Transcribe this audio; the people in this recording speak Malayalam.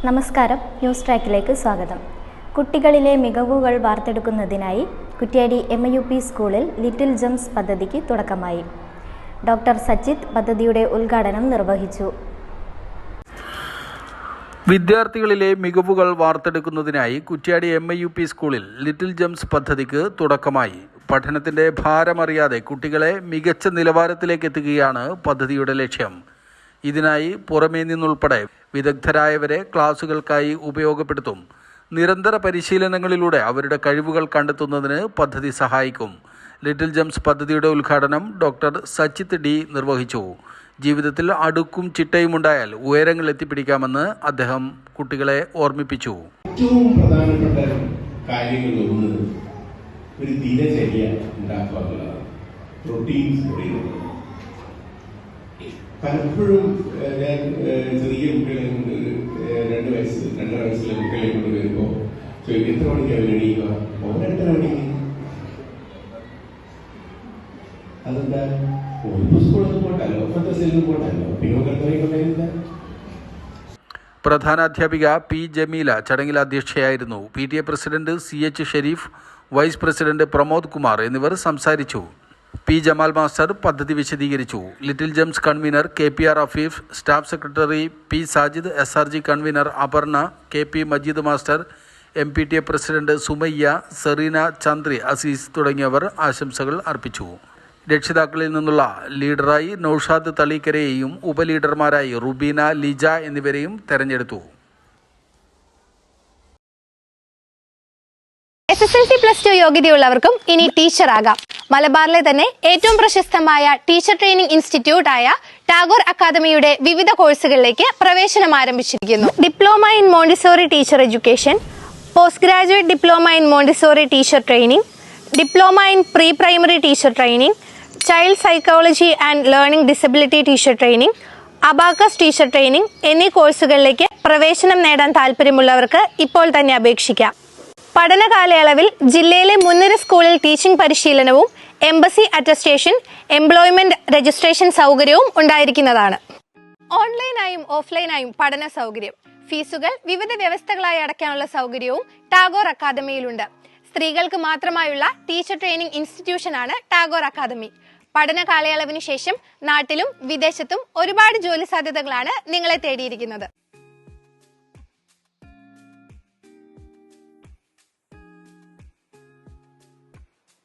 നമസ്കാരം, ന്യൂസ് ട്രാക്കിലേക്ക് സ്വാഗതം. കുട്ടികളിലെ മികവുകൾ വാർത്തെടുക്കുന്നതിനായി കുറ്റ്യാടി MIUP സ്കൂളിൽ ലിറ്റിൽ ജംസ് പദ്ധതിക്ക് തുടക്കമായി. ഡോക്ടർ സച്ചിത്ത് പദ്ധതിയുടെ ഉദ്ഘാടനം നിർവഹിച്ചു. വിദ്യാർത്ഥികളിലെ മികവുകൾ വാർത്തെടുക്കുന്നതിനായി കുറ്റ്യാടി MIUP സ്കൂളിൽ ലിറ്റിൽ ജംസ് പദ്ധതിക്ക് തുടക്കമായി. പഠനത്തിൻ്റെ ഭാരമറിയാതെ കുട്ടികളെ മികച്ച നിലവാരത്തിലേക്ക് എത്തിക്കുകയാണ് പദ്ധതിയുടെ ലക്ഷ്യം. ഇതിനായി പുറമേ നിന്നുൾപ്പെടെ വിദഗ്ധരായവരെ ക്ലാസുകൾക്കായി ഉപയോഗപ്പെടുത്തും. നിരന്തര പരിശീലനങ്ങളിലൂടെ അവരുടെ കഴിവുകൾ കണ്ടെത്തുന്നതിന് പദ്ധതി സഹായിക്കും. ലിറ്റിൽ ജംസ് പദ്ധതിയുടെ ഉദ്ഘാടനം ഡോക്ടർ സച്ചിത്ത് D നിർവഹിച്ചു. ജീവിതത്തിൽ അടുക്കും ചിട്ടയും ഉണ്ടായാൽ ഉയരങ്ങൾ എത്തിപ്പിടിക്കാമെന്ന് അദ്ദേഹം കുട്ടികളെ ഓർമ്മിപ്പിച്ചു. ഏറ്റവും പ്രധാനപ്പെട്ട കാര്യങ്ങളൊന്ന് ഒരു ദിനചര്യ ഉണ്ടാക്കുക എന്നുള്ളതാണ്. റൊട്ടീൻസ് പറയുന്നത് പലപ്പോഴും ഞാൻ ചെറിയ കുട്ടികളെ കൊണ്ട് 2 വയസ്സ് 2.5 വയസ്സിലെ കുട്ടികളെ കൊണ്ട് വരുമ്പോൾ ചോദിക്കും, എത്ര മണിക്ക് അവർ എണീക്കുക? 8:30 മണിക്ക്. അതെന്താ? ഒരു സ്കൂളൊന്നും പോട്ടല്ലോ, മദ്രസയിലൊന്നും പോട്ടല്ലോ, പിന്നോക്കറിയില്ല. പ്രധാനാധ്യാപിക P. ജമീല ചടങ്ങിൽ അധ്യക്ഷയായിരുന്നു. PTA president CH Shareef, vice president Pramod Kumar എന്നിവർ സംസാരിച്ചു. P. ജമാൽ മാസ്റ്റർ പദ്ധതി വിശദീകരിച്ചു. Little gems convener KPR Afeef, staff secretary P. Sajid, SRG convener Aparna, KP Majeed master, MPTA president Sumayya, Sereena, Chandri, Aziz തുടങ്ങിയവർ ആശംസകൾ അർപ്പിച്ചു. രക്ഷിതാക്കളിൽ നിന്നുള്ള ലീഡറായി നൌഷാദ് തളീക്കരയെയും ഉപലീഡർമാരായി റുബീന, ലിജ എന്നിവരെയും തെരഞ്ഞെടുത്തു. SSLC+2 യോഗ്യതയുള്ളവർക്കും ഇനി ടീച്ചറാകാം. മലബാറിലെ തന്നെ ഏറ്റവും പ്രശസ്തമായ ടീച്ചർ ട്രെയിനിംഗ് ഇൻസ്റ്റിറ്റ്യൂട്ട് ആയ ടാഗോർ അക്കാദമിയുടെ വിവിധ കോഴ്സുകളിലേക്ക് പ്രവേശനം ആരംഭിച്ചിരിക്കുന്നു. Diploma in Montessori teacher education, post graduate diploma in Montessori teacher training, diploma in pre primary teacher training, child psychology and learning disability teacher training, abacus teacher training എന്നീ കോഴ്സുകളിലേക്ക് പ്രവേശനം നേടാൻ താല്പര്യമുള്ളവർക്ക് ഇപ്പോൾ തന്നെ അപേക്ഷിക്കാം. പഠന കാലയളവിൽ ജില്ലയിലെ മുൻനിര സ്കൂളിൽ ടീച്ചിംഗ് പരിശീലനവും എംബസി അറ്റസ്റ്റേഷൻ, എംപ്ലോയ്മെന്റ് രജിസ്ട്രേഷൻ സൗകര്യവും ഉണ്ടായിരിക്കുന്നതാണ്. ഓൺലൈനായും ഓഫ്ലൈനായും പഠന സൗകര്യം, ഫീസുകൾ വിവിധ വ്യവസ്ഥകളായി അടയ്ക്കാനുള്ള സൗകര്യവും ടാഗോർ അക്കാദമിയിലുണ്ട്. സ്ത്രീകൾക്ക് മാത്രമായുള്ള ടീച്ചർ ട്രെയിനിംഗ് ഇൻസ്റ്റിറ്റ്യൂഷനാണ് ടാഗോർ അക്കാദമി. പഠന കാലയളവിന് ശേഷം നാട്ടിലും വിദേശത്തും ഒരുപാട് ജോലി സാധ്യതകളാണ് നിങ്ങളെ തേടിയിരിക്കുന്നത്.